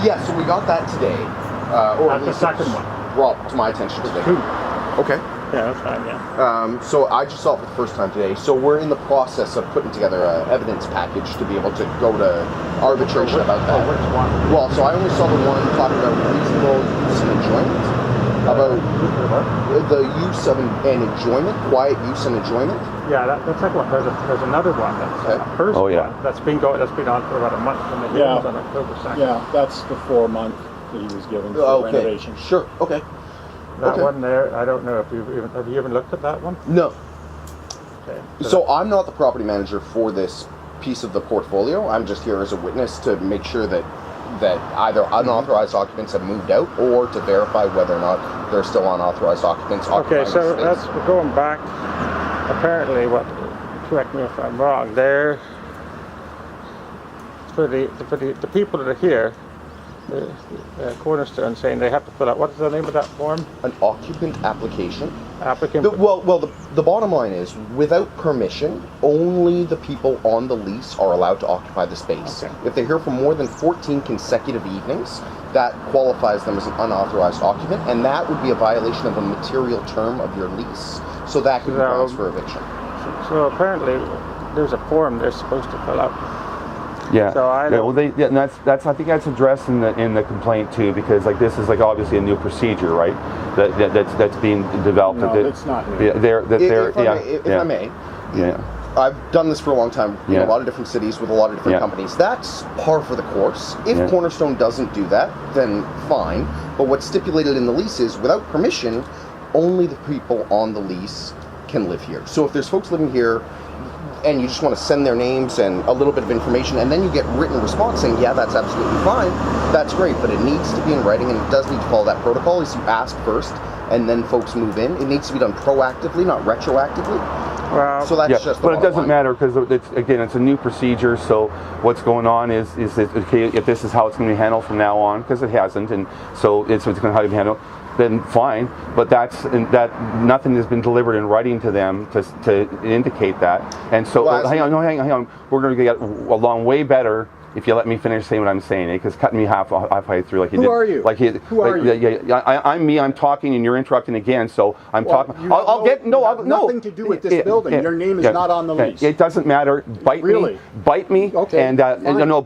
Yeah, so we got that today. Or That's the second one. Brought to my attention today. 2. Okay. Yeah, that's fine, yeah. So I just saw it for the first time today. So we're in the process of putting together an evidence package to be able to go to arbitration about that. Which one? Well, so I only saw the one talking about reasonable use and enjoyment. About the use of and enjoyment, quiet use and enjoyment. Yeah, that's like one. There's another one that's a first one that's been on for about a month, and the hearing was on October 2nd. Yeah, that's the 4-month that he was given for renovation. Sure. Okay. That one there, I don't know if have you even looked at that one? No. Okay. So I'm not the property manager for this piece of the portfolio. I'm just here as a witness to make sure that either unauthorized occupants have moved out, or to verify whether or not they're still unauthorized occupants. Okay, so that's going back. Apparently, correct me if I'm wrong. There, for the people that are here, Cornerstone saying they have to fill out, what is the name of that form? An occupant application. Applicant. The bottom line is, without permission, only the people on the lease are allowed to occupy the space. Okay. If they're here for more than 14 consecutive evenings, that qualifies them as an unauthorized occupant, and that would be a violation of a material term of your lease. So that could be grounds for eviction. So apparently, there's a form they're supposed to fill out. Yeah. So and that's I think that's addressed in the complaint too, because like this is like obviously a new procedure, right? That's being developed. No, it's not new. If I may. Yeah. I've done this for a long time in a lot of different cities with a lot of different companies. That's par for the course. If Cornerstone doesn't do that, then fine. But what's stipulated in the lease is, without permission, only the people on the lease can live here. So if there's folks living here and you just want to send their names and a little bit of information, and then you get written response saying, yeah, that's absolutely fine, that's great, but it needs to be in writing, and it does need to follow that protocol. Is you ask first, and then folks move in. It needs to be done proactively, not retroactively. Well, so that's just the but it doesn't line. matter, because it's a new procedure. So what's going on is that, okay, if this is how it's going to be handled from now on, because it hasn't, and so it's going to how to be handled, then fine. But that nothing has been delivered in writing to them to indicate that. And so hang on. We're going to get along way better if you let me finish saying what I'm saying, because cutting me halfway through like you did. Who are you? Who are you? Yeah, I'm me. I'm talking, and you're interrupting again. So I'm talking. I'll get nothing to do with this building. Your name is not on the lease. It doesn't matter. Bite me. Okay. And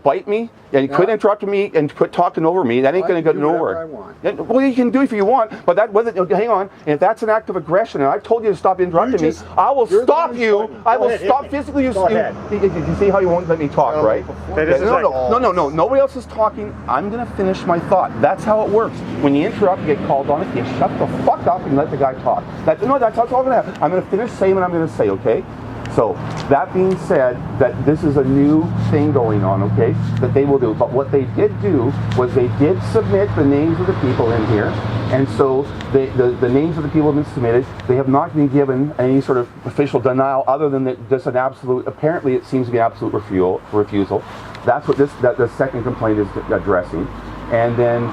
bite me. And you quit interrupting me and quit talking over me. That ain't going to get nowhere. Well, you can do if you want, but hang on. And if that's an act of aggression, and I've told you to stop interrupting me, I will stop you. I will stop physically. You see how you won't let me talk, right? No. Nobody else is talking. I'm going to finish my thought. That's how it works. When you interrupt, you get called on it. You shut the fuck up and let the guy talk. That's all going to happen. I'm going to finish saying what I'm going to say, okay? So, that being said, that this is a new thing going on, okay, that they will do. But what they did do was they did submit the names of the people in here, and so the names of the people have been submitted. They have not been given any sort of official denial other than that just an absolute, apparently it seems to be an absolute refusal. That's what the second complaint is addressing. And then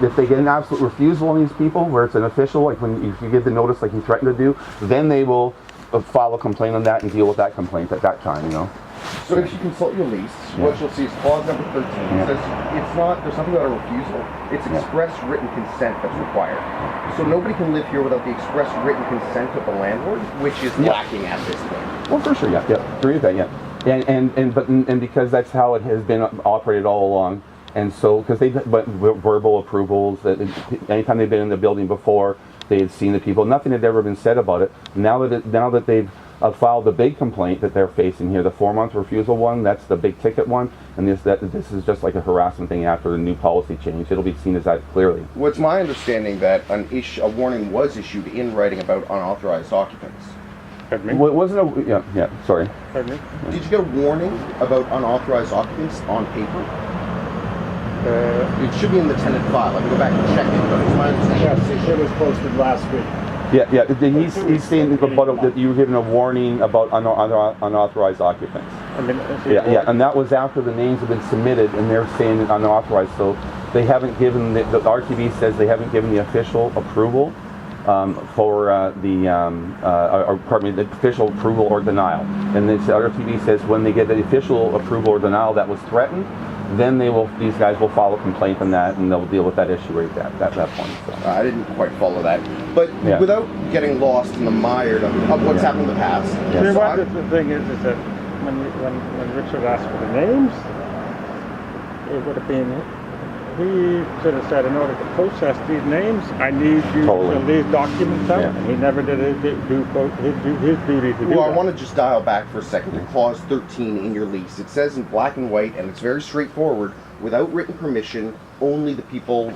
if they get an absolute refusal on these people, where it's an official, like if you give the notice like he threatened to do, then they will file a complaint on that and deal with that complaint at that time, So if you consult your lease, what you'll see is clause number 13. It says there's something about a refusal. It's express written consent that's required. So nobody can live here without the express written consent of the landlord, which is lacking at this point. Well, for sure, agree with that, and because that's how it has been operated all along. And so, because verbal approvals, anytime they've been in the building before, they had seen the people. Nothing had ever been said about it. Now that they've filed the big complaint that they're facing here, the 4-month refusal one, that's the big ticket one, and this is just like a harassment thing after the new policy change. It'll be seen as that clearly. Well, it's my understanding that a warning was issued in writing about unauthorized occupants. Well, it wasn't sorry. Did you get a warning about unauthorized occupants on paper? It should be in the tenant file. I can go back and check it, but it's my understanding. Yes, it was posted last week. He's saying that you were given a warning about unauthorized occupants. And that was after the names have been submitted, and they're saying unauthorized. So they haven't given the RTB says they haven't given the official approval for the official approval or denial. And the RTB says when they get the official approval or denial that was threatened, then these guys will file a complaint on that, and they'll deal with that issue right at that point. So. I didn't quite follow that, but without getting lost in the mire of what's happened in the past. Yeah. So the thing is that when Richard asked for the names, it would have been, he should have said, in order to process these names, I need you to fill these documents out, and he never did his duty to do that. Well, I want to just dial back for a second to clause 13 in your lease. It says in black and white, and it's very straightforward, without written permission, only the people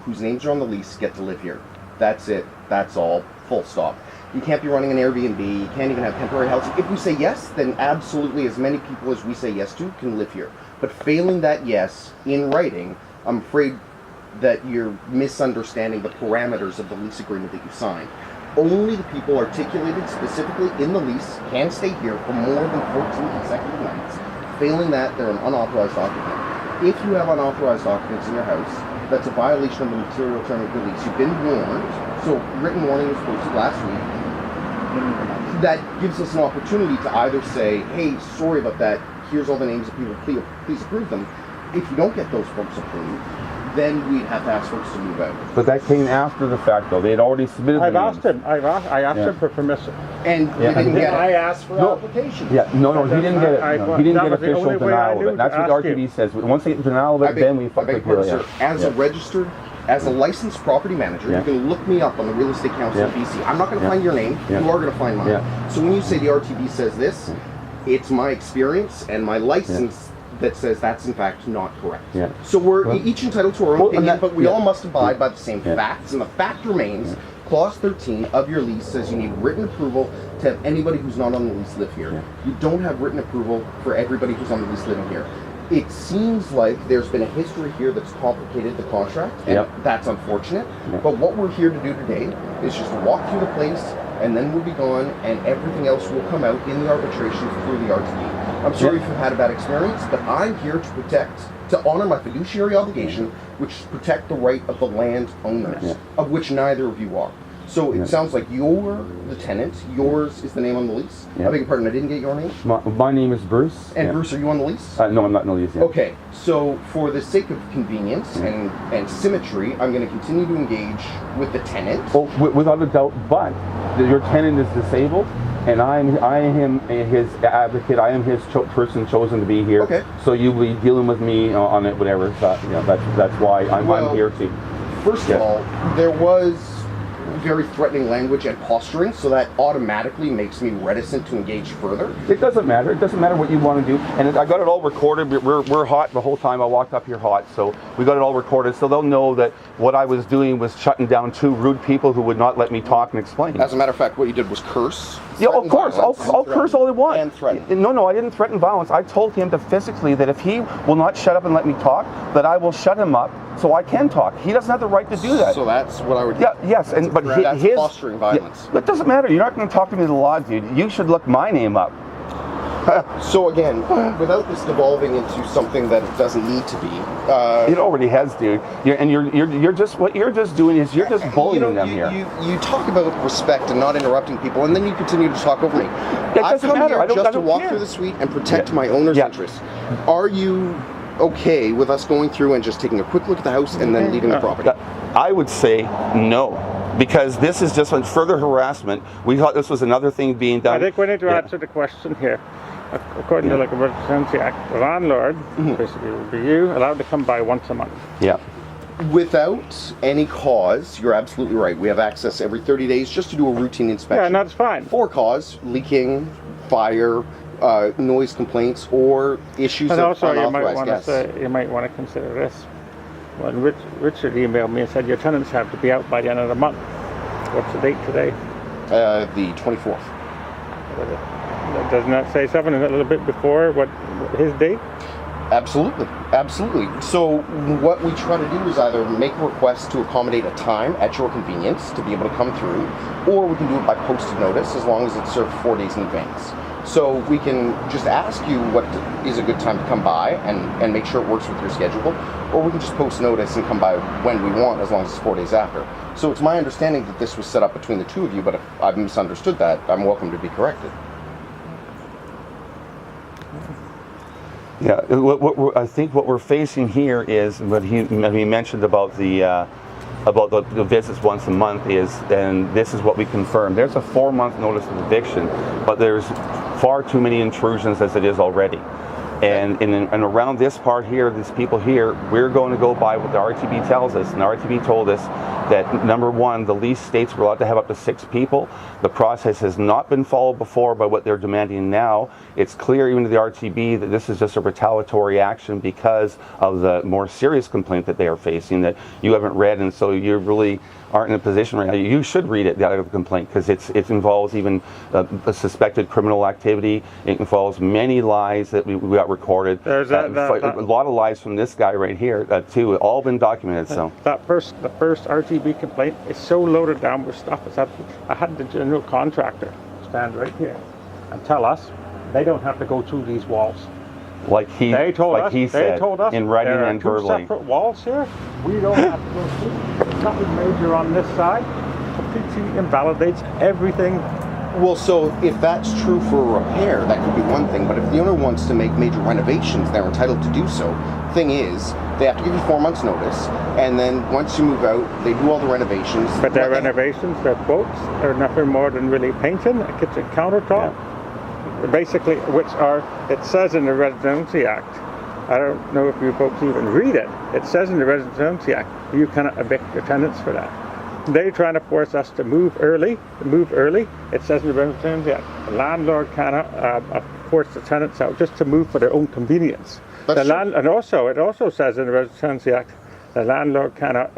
whose names are on the lease get to live here. That's it. That's all. Full stop. You can't be running an Airbnb. You can't even have temporary housing. If we say yes, then absolutely as many people as we say yes to can live here. But failing that yes in writing, I'm afraid that you're misunderstanding the parameters of the lease agreement that you signed. Only the people articulated specifically in the lease can stay here for more than 14 consecutive nights. Failing that, they're an unauthorized occupant. If you have unauthorized occupants in your house, that's a violation of the material term of the lease. You've been warned, so written warning was posted last week. That gives us an opportunity to either say, hey, sorry about that, here's all the names of people, please approve them. If you don't get those folks approved, then we'd have to ask folks to move out. But that came after the fact, though. They had already submitted I asked him for permission. And you didn't get it. I asked for application. Yeah, no, he didn't get it. He didn't get official denial of it. That's what RTB says. Once they get denial of it, then we fucking deal. As a registered, as a licensed property manager, you can look me up on the Real Estate Council of BC. I'm not going to find your name. You are going to find mine. So when you say the RTB says this, it's my experience and my license that says that's in fact not correct. So we're each entitled to our own opinion, but we all must abide by the same facts, and the fact remains, clause 13 of your lease says you need written approval to have anybody who's not on the lease live here. You don't have written approval for everybody who's on the lease living here. It seems like there's been a history here that's complicated the contract, and that's unfortunate, but what we're here to do today is just walk through the place, and then we'll be gone, and everything else will come out in the arbitration through the RTB. I'm sorry if you've had a bad experience, but I'm here to honor my fiduciary obligation, which is protect the right of the land owners, of which neither of you are. So it sounds like you're the tenant, yours is the name on the lease. I beg your pardon, I didn't get your name? My name is Bruce. And Bruce, are you on the lease? No, I'm not on the lease yet. Okay, so for the sake of convenience and symmetry, I'm going to continue to engage with the tenant. Well, without a doubt, but your tenant is disabled, and I am his advocate. I am his person chosen to be here. Okay. So you'll be dealing with me on it, whatever. So, that's why I'm here to. First of all, there was very threatening language and posturing, so that automatically makes me reticent to engage further. It doesn't matter. It doesn't matter what you want to do. And I got it all recorded. We're hot the whole time. I walked up here hot, so we got it all recorded. So they'll know that what I was doing was shutting down two rude people who would not let me talk and explain. As a matter of fact, what you did was curse. Yeah, of course. I'll curse all they want. And threaten. No, I didn't threaten violence. I told him to physically that if he will not shut up and let me talk, that I will shut him up so I can talk. He doesn't have the right to do that. So that's what I would do. Yeah, yes, but that's fostering violence. It doesn't matter. You're not going to talk to me in the law, dude. You should look my name up. So again, without this devolving into something that it doesn't need to be, it already has, dude. You're just what you're just doing is you're just bullying them here. You talk about respect and not interrupting people, and then you continue to talk over me. I've come here just to walk through the suite and protect my owner's interests. Are you okay with us going through and just taking a quick look at the house and then leaving the property? I would say no, because this is just further harassment. We thought this was another thing being done. I think we need to answer the question here. According to the Rental Tenancy Act, the landlord, basically would be you, allowed to come by once a month. Yeah. Without any cause, you're absolutely right. We have access every 30 days just to do a routine inspection. Yeah, and that's fine. For cause, leaking, fire, noise complaints, or issues of unauthorized guests. You might want to consider this. When Richard emailed me and said your tenants have to be out by the end of the month. What's the date today? The 24th. Doesn't that say something a little bit before what his date? Absolutely. So what we try to do is either make a request to accommodate a time at your convenience to be able to come through, or we can do it by posted notice as long as it's served 4 days in advance. So we can just ask you what is a good time to come by and make sure it works with your schedule, or we can just post notice and come by when we want as long as it's 4 days after. So it's my understanding that this was set up between the two of you, but if I've misunderstood that, I'm welcome to be corrected. Yeah, I think what we're facing here is what he mentioned about the visits once a month is, and this is what we confirmed. There's a 4-month notice of eviction, but there's far too many intrusions as it is already. And around this part here, these people here, we're going to go by what the RTB tells us. And the RTB told us that, number one, the lease states we're allowed to have up to 6 people. The process has not been followed before by what they're demanding now. It's clear even to the RTB that this is just a retaliatory action because of the more serious complaint that they are facing that you haven't read, and so you really aren't in a position right now. You should read it, the complaint, because it involves even a suspected criminal activity. It involves many lies that we got recorded. There's a lot of lies from this guy right here too. All been documented. So the first RTB complaint is so loaded down with stuff. I had the general contractor stand right here and tell us they don't have to go through these walls. They told us in writing and verbally. Separate walls here. We don't have to go through. Nothing major on this side. Completely invalidates everything. Well, so if that's true for a repair, that could be one thing. But if the owner wants to make major renovations, they're entitled to do so. Thing is, they have to give you 4 months notice, and then once you move out, they do all the renovations. But their renovations, their quotes, are nothing more than really painting a kitchen countertop. Yeah. Basically, it says in the Residency Act, I don't know if you folks even read it, it says in the Residency Act, you cannot evict your tenants for that. They're trying to force us to move early. It says in the Residency Act, the landlord cannot force the tenants out just to move for their own convenience. And also, it also says in the Residency Act, the landlord cannot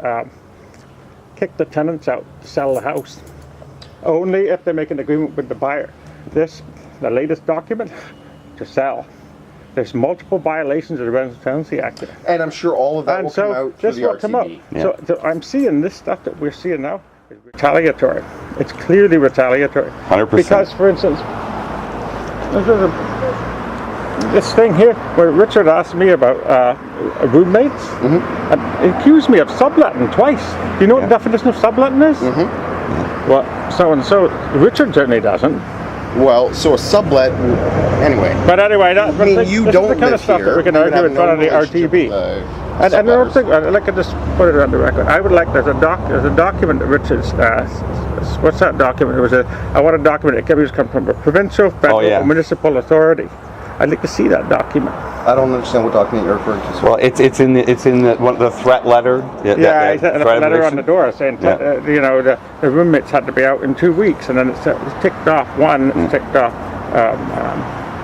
kick the tenants out to sell the house, only if they make an agreement with the buyer. The latest document, to sell. There's multiple violations of the Rental Tenancy Act. And I'm sure all of that will come out through the RTB. Yeah. So I'm seeing this stuff that we're seeing now is retaliatory. It's clearly retaliatory. 100%. Because, for instance, this thing here where Richard asked me about roommates and accused me of subletting twice. Do you know what the definition of subletting is? Well, so Richard certainly doesn't. Well, so a sublet, anyway. But anyway, you don't the kind of stuff that we can argue in front of the RTB. And another thing, I'd like to just put it on the record. I would like, there's a document that Richard's, what's that document? I want a document that comes from a provincial, federal, or municipal authority. I'd like to see that document. I don't understand what document you're referring to. Well, it's in the threat letter. A letter on the door saying the roommates had to be out in 2 weeks, and then it's ticked off. One, it's ticked off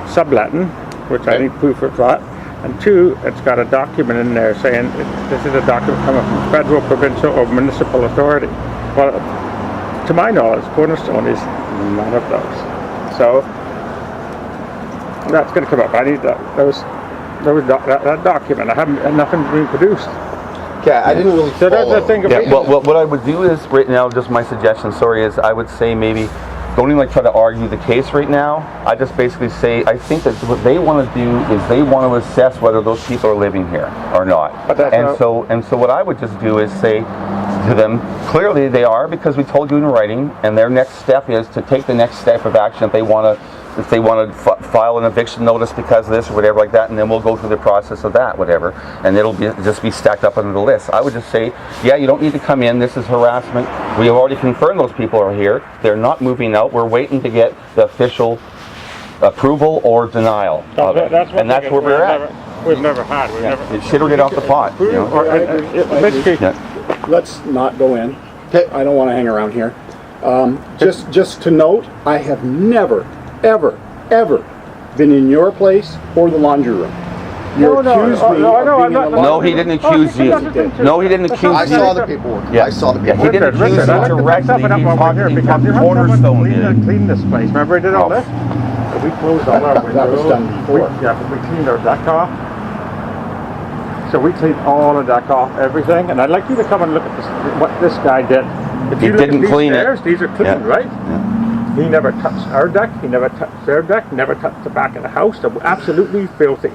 subletting, which I need proof of that, and 2, it's got a document in there saying this is a document coming from federal, provincial, or municipal authority. Well, to my knowledge, Cornerstone is none of those. So that's going to come up. I need that document. I haven't nothing being produced. Okay, I didn't really follow. So that's the thing. Well, what I would do is right now, just my suggestion. Is I would say maybe don't even try to argue the case right now. I just basically say I think that what they want to do is they want to assess whether those people are living here or not. So what I would just do is say to them, clearly they are, because we told you in writing, and their next step is to take the next step of action if they want to file an eviction notice because of this or whatever like that, and then we'll go through the process of that, whatever, and it'll just be stacked up under the list. I would just say, yeah, you don't need to come in. This is harassment. We have already confirmed those people are here. They're not moving out. We're waiting to get the official approval or denial of it. And that's where we're at. We've never had. It should get off the pot. Let's not go in. Okay. I don't want to hang around here. Just to note, I have never, ever been in your place or the laundry room. You accused me of being in the laundry room. No, he didn't accuse you. No, he didn't accuse you. I saw the paperwork. Yeah. I saw the paperwork. He didn't accuse you directly. He talked Cornerstone did. Clean this place. Remember we did all this? We closed all our windows. That was done before. We cleaned our deck off. So we cleaned all the deck off, everything. And I'd like you to come and look at this, what this guy did. If He didn't clean it. These are clean, right? Yeah. He never touched our deck. He never touched their deck. Never touched the back of the house. They're absolutely filthy.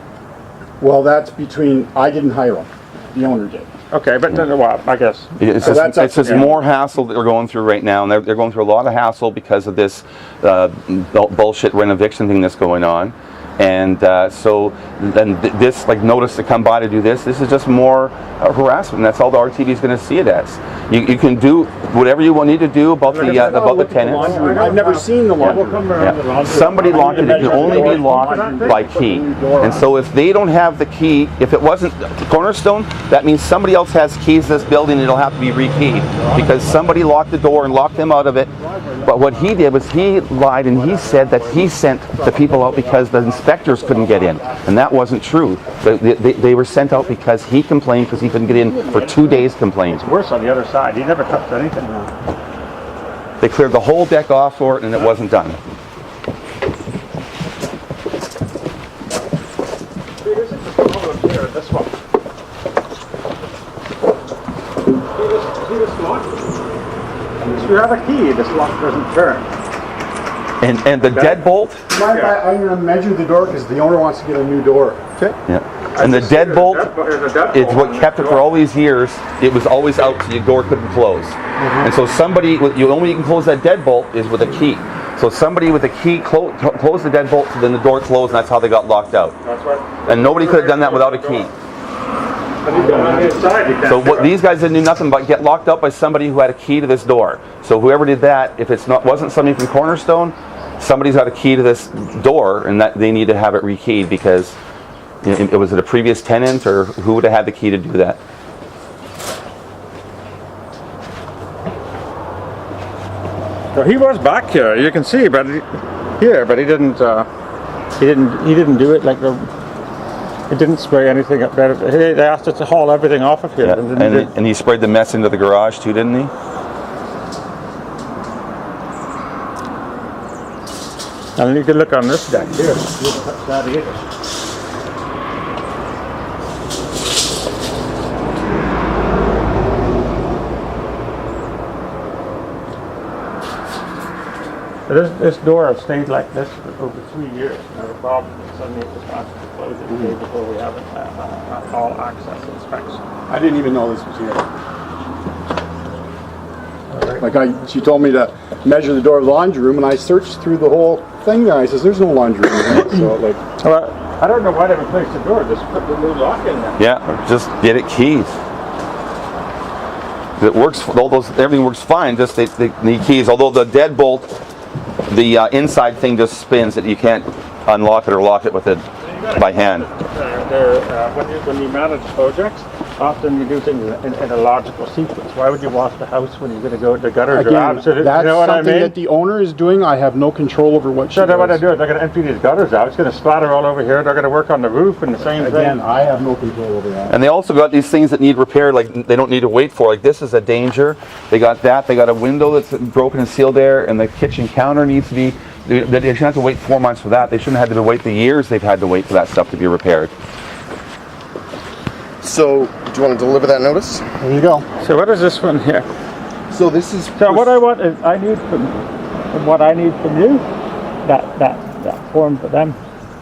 Well, that's between, I didn't hire them. The owner did. Okay, but I guess. It's just more hassle that we're going through right now, and they're going through a lot of hassle because of this bullshit renoviction thing that's going on. And so then this, like, notice to come by to do this is just more harassment. And that's all the RTB is going to see it as. You can do whatever you need to do about the tenants. I've never seen the laundry room. Yeah. Somebody locked it. It can only be locked by key. And so if they don't have the key, if it wasn't Cornerstone, that means somebody else has keys to this building and it'll have to be rekeyed because somebody locked the door and locked them out of it. But what he did was he lied and he said that he sent the people out because the inspectors couldn't get in. And that wasn't true. They were sent out because he complained because he couldn't get in for 2 days complained. It's worse on the other side. He never touched anything. They cleared the whole deck off for it and it wasn't done. See, this is the problem here, this one. See this lock? If you have a key, this lock doesn't turn. And the deadbolt? I'm going to measure the door because the owner wants to get a new door. Okay. Yeah. And the deadbolt is what kept it for all these years. It was always out so your door couldn't close. And so somebody, the only way you can close that deadbolt is with a key. So somebody with a key closed the deadbolt, so then the door closed, and that's how they got locked out. That's right. And nobody could have done that without a key. So what these guys didn't do nothing but get locked up by somebody who had a key to this door. So whoever did that, if it's wasn't somebody from Cornerstone, somebody's got a key to this door, and that they need to have it rekeyed because it was it a previous tenant or who would have had the key to do that? So he was back here, you can see, but he didn't do it like he didn't spray anything up there. They asked us to haul everything off of here. Yeah. And he sprayed the mess into the garage too, didn't he? And you can look on this deck here. That is. This door has stayed like this for over 3 years. Now the problem is suddenly it just wants to close it the day before we have an all access inspection. I didn't even know this was here. Like she told me to measure the door of the laundry room, and I searched through the whole thing there. I says, "There's no laundry room in it." So like, well, I don't know why they replaced the door. Just put the new lock in there. Yeah, just get it keys. It works. Everything works fine. Just they need keys. Although the deadbolt, the inside thing just spins that you can't unlock it or lock it with it by hand. When you manage projects, often you do things in a logical sequence. Why would you wash the house when you're going to go to the gutters? Again, that's you know what something I mean? that the owner is doing. I have no control over what she So does. what I do is they're going to empty these gutters out. It's going to splatter all over here. They're going to work on the roof and the same Again, thing. I have no control over that. And they also got these things that need repair, like they don't need to wait for. Like this is a danger. They got that. They got a window that's broken and sealed there, and the kitchen counter needs to be. They shouldn't have to wait 4 months for that. They shouldn't have had to wait the years they've had to wait for that stuff to be repaired. So, do you want to deliver that notice? There you go. So what is this one here? So this is. So what I want is I need from you that form for them.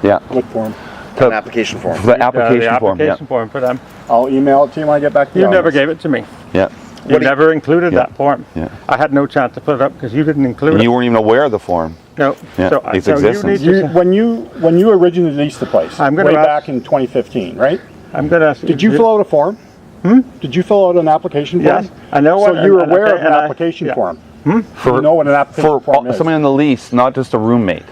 Yeah. What form? An application form. The application form. The Yeah. application form for them. I'll email it to you when I get back to you. You never gave it to me. Yeah. You never included Yeah. that form. Yeah. I had no chance to put it up because you didn't include And it. you weren't even aware of the form. No. Yeah, So, its so you existence. need to, When you originally leased the place, I'm gonna way ask- back in 2015, right? I'm going to ask Did you fill out a form? Did you fill out an application form? Yes, I know what. So you were aware of an and I- application yeah. form. For, You know what an application form is. somebody on the lease, not just a roommate.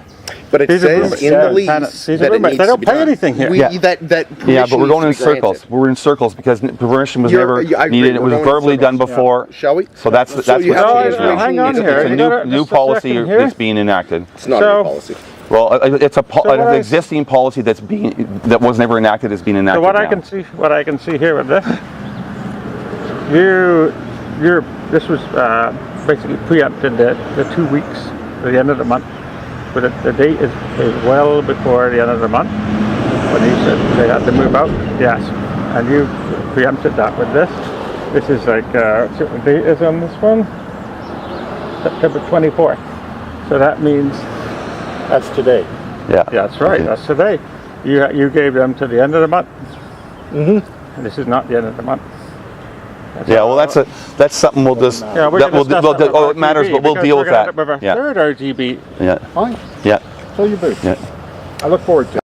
But it These are says roommates. in Yeah, the lease tenants. These are that it roommates. needs They to don't be pay done. anything here. We, Yeah. That Yeah, permission but we're going in needs to be circles. granted. We're in circles because permission was You're- never I agree, needed. It we're was going in verbally done circles. before. Shall we? So that's So you what have it to is use now. hang on It's here. It's a You new, gotta- new just a policy second here. that's being enacted. It's not So- a new policy. Well, it's So what an I- existing policy that was never enacted is being enacted So what now. I can see here with this, this was basically preempted the 2 weeks to the end of the month, but the date is well before the end of the month when he said they had to move out. Yes, and you preempted that with this. This is like what date is on this one? September 24th. So that means That's today. Yeah. yeah, that's right. Okay. That's today. You gave them to the end of the month. And this is not the end of the month. Yeah, well, that's something we'll just. Yeah, we're that going to discuss that with it matters, RTB, but we'll because deal we're with gonna that. end up with our Yeah. third RTB. Yeah. Fine. Yeah. Fill your boots. Yeah. I look forward to it.